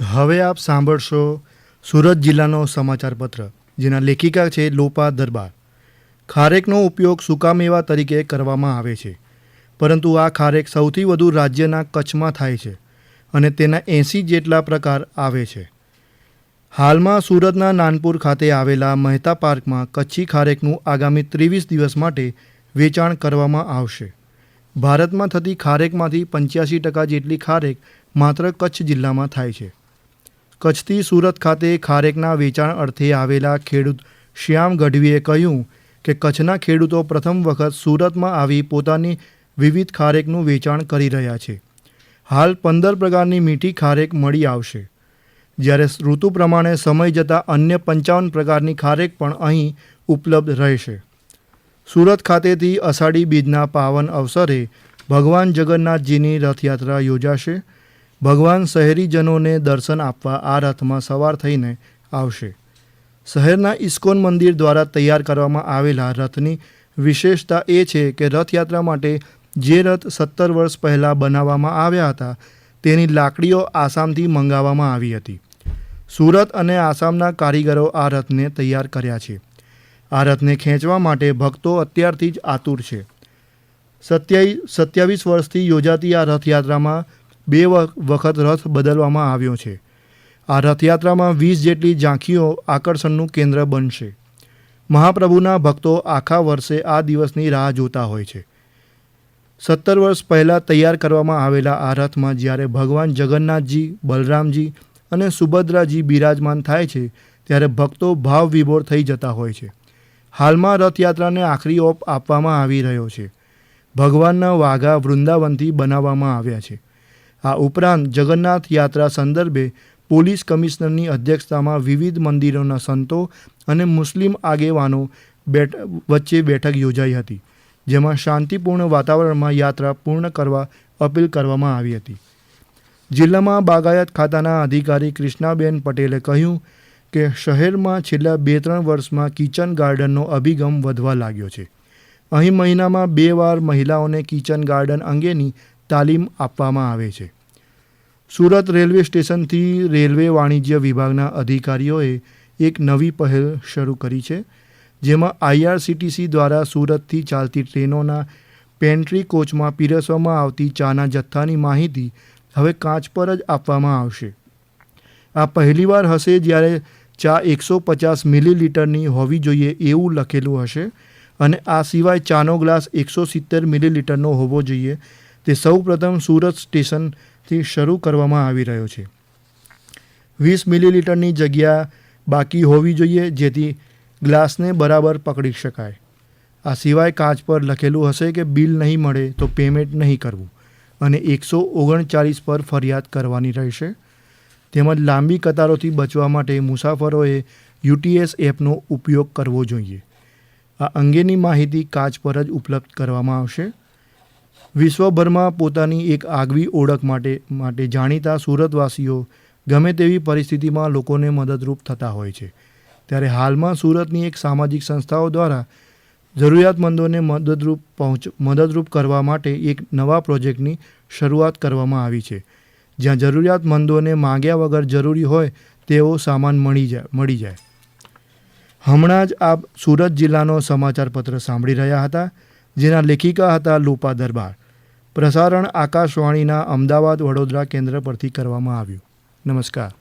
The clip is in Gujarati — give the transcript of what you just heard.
હવે આપ સાંભળશો સુરત જિલ્લાનો સમાચાર પત્ર, જેના લેખિકા છે લોપા દરબાર. ખારેકનો ઉપયોગ સૂકામેવા તરીકે કરવામાં આવે છે, પરંતુ આ ખારેક સૌથી વધુ રાજ્યના કચ્છમાં થાય છે અને તેના 80 જેટલા પ્રકાર આવે છે. હાલમાં સુરતના નાનપુર ખાતે આવેલા મહેતા પાર્કમાં કચ્છી ખારેકનું આગામી 23 દિવસ માટે વેચાણ કરવામાં આવશે. ભારતમાં થતી ખારેકમાંથી 85% જેટલી ખારેક માત્ર કચ્છ જિલ્લામાં થાય છે. કચ્છથી સુરત ખાતે ખારેકના વેચાણ અર્થે આવેલા ખેડૂત શ્યામ ગઢવીએ કહ્યું કે કચ્છના ખેડૂતો પ્રથમ વખત સુરતમાં આવી પોતાની વિવિધ ખારેકનું વેચાણ કરી રહ્યા છે. હાલ 15 પ્રકારની મીઠી ખારેક મળી આવશે, જ્યારે ઋતુ પ્રમાણે સમય જતાં અન્ય 55 પ્રકારની ખારેક પણ અહીં ઉપલબ્ધ રહેશે. સુરત ખાતેથી અષાઢી બીજના પાવન અવસરે ભગવાન જગન્નાથજીની રથયાત્રા યોજાશે. ભગવાન શહેરીજનોને દર્શન આપવા આ રથમાં સવાર થઈને આવશે. શહેરના ઇસ્કોન મંદિર દ્વારા તૈયાર કરવામાં આવેલા રથની વિશેષતા એ છે કે રથયાત્રા માટે જે રથ 17 વર્ષ પહેલાં બનાવવામાં આવ્યા હતા તેની લાકડીઓ આસામથી મંગાવવામાં આવી હતી. સુરત અને આસામના કારીગરો આ રથને તૈયાર કર્યા છે. આ રથને ખેંચવા માટે ભક્તો અત્યારથી જ આતુર છે. 27 વર્ષથી યોજાતી આ રથયાત્રામાં 2 વખત રથ બદલવામાં આવ્યો છે. આ રથયાત્રામાં 20 જેટલી ઝાંખીઓ આકર્ષણનું કેન્દ્ર બનશે. મહાપ્રભુના ભક્તો આખા વર્ષે આ દિવસની રાહ જોતા હોય છે. 17 વર્ષ પહેલાં તૈયાર કરવામાં આવેલા આ રથમાં જ્યારે ભગવાન જગન્નાથજી, બલરામજી અને સુભદ્રાજી બિરાજમાન થાય છે, ત્યારે ભક્તો ભાવ વિભોર થઈ જતા હોય છે. હાલમાં રથયાત્રાને આખરી ઓપ આપવામાં આવી રહ્યો છે. ભગવાનના વાઘા વૃંદાવનથી બનાવવામાં આવ્યા છે. આ ઉપરાંત જગન્નાથ યાત્રા સંદર્ભે પોલીસ કમિશનરની અધ્યક્ષતામાં વિવિધ મંદિરોના સંતો અને મુસ્લિમ આગેવાનો વચ્ચે બેઠક યોજાઈ હતી, જેમાં શાંતિપૂર્ણ વાતાવરણમાં યાત્રા પૂર્ણ કરવા અપીલ કરવામાં આવી હતી. જિલ્લામાં બાગાયત ખાતાના અધિકારી કૃષ્ણાબેન પટેલે કહ્યું કે શહેરમાં છેલ્લા 2-3 વર્ષમાં કિચન ગાર્ડનનો અભિગમ વધવા લાગ્યો છે. અહીં મહિનામાં 2 વાર મહિલાઓને કિચન ગાર્ડન અંગેની તાલીમ આપવામાં આવે છે. સુરત રેલવે સ્ટેશનથી રેલવે વાણિજ્ય વિભાગના અધિકારીઓએ એક નવી પહેલ શરૂ કરી છે, જેમાં IRCTC દ્વારા સુરતથી ચાલતી ટ્રેનોના પેન્ટ્રી કોચમાં પીરસવામાં આવતી ચાના જથ્થાની માહિતી હવે કાચ પર જ આપવામાં આવશે. આ પહેલીવાર હશે જ્યારે ચા 150 મિલીલીટરની હોવી જોઈએ એવું લખેલું હશે અને આ સિવાય ચાનો ગ્લાસ 170 મિલીલીટરનો હોવો જોઈએ. તે સૌપ્રથમ સુરત સ્ટેશનથી શરૂ કરવામાં આવી રહ્યો છે. 20 મિલીલીટરની જગ્યા બાકી હોવી જોઈએ, જેથી ગ્લાસને બરાબર પકડી શકાય. આ સિવાય કાચ પર લખેલું હશે કે બિલ નહીં મળે તો પેમેન્ટ નહીં કરવું અને 139 પર ફરિયાદ કરવાની રહેશે. તેમજ લાંબી કતારોથી બચવા માટે મુસાફરોએ UTS એપનો ઉપયોગ કરવો જોઈએ. આ અંગેની માહિતી કાચ પર જ ઉપલબ્ધ કરવામાં આવશે. વિશ્વભરમાં પોતાની એક આગવી ઓળખ માટે જાણીતા સુરતવાસીઓ ગમે તેવી પરિસ્થિતિમાં લોકોને મદદરૂપ થતા હોય છે. ત્યારે હાલમાં સુરતની એક સામાજિક સંસ્થાઓ દ્વારા જરૂરિયાતમંદોને મદદરૂપ કરવા માટે એક નવા પ્રોજેક્ટની શરૂઆત કરવામાં આવી છે, જ્યાં જરૂરિયાતમંદોને માંગ્યા વગર જરૂરી હોય તેવો સામાન મળી જાય. હમણાં જ આપ સુરત જિલ્લાનો સમાચાર પત્ર સાંભળી રહ્યા હતા, જેના લેખિકા હતા લોપા દરબાર. પ્રસારણ આકાશવાણીના અમદાવાદ વડોદરા કેન્દ્ર પરથી કરવામાં આવ્યું. નમસ્કાર.